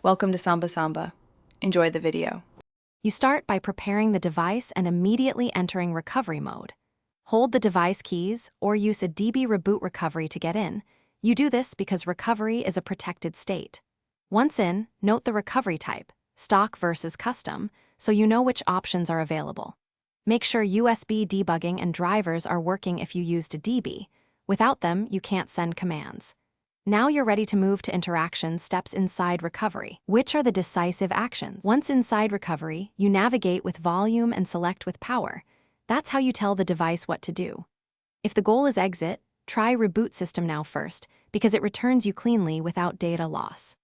Welcome to Samba Samba. Enjoy the video. You start by preparing the device and immediately entering recovery mode. Hold the device keys or use a DB reboot recovery to get in. You do this because recovery is a protected state. Once in, note the recovery type, stock versus custom, so you know which options are available. Make sure USB debugging and drivers are working if you used a DB. Without them, you can't send commands. Now you're ready to move to interaction steps inside recovery. Which are the decisive actions? Once inside recovery, you navigate with volume and select with power. That's how you tell the device what to do. If the goal is exit, try reboot system now first, because it returns you cleanly without data loss.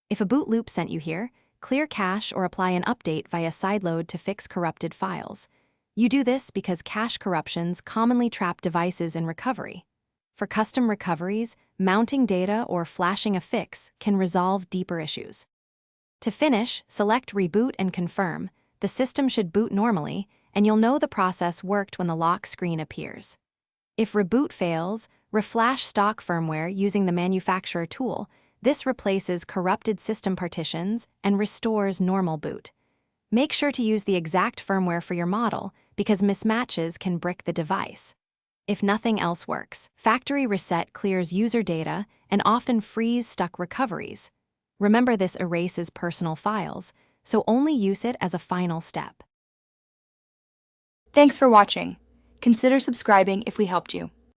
If a boot loop sent you here, clear cache or apply an update via sideload to fix corrupted files. You do this because cache corruptions commonly trap devices in recovery. For custom recoveries, mounting data or flashing a fix can resolve deeper issues. To finish, select Reboot and confirm. The system should boot normally, and you'll know the process worked when the lock screen appears. If reboot fails, reflash stock firmware using the manufacturer tool. This replaces corrupted system partitions and restores normal boot. Make sure to use the exact firmware for your model, because mismatches can brick the device. If nothing else works, factory reset clears user data and often frees stuck recoveries. Remember, this erases personal files, so only use it as a final step. Thanks for watching. Consider subscribing if we helped you.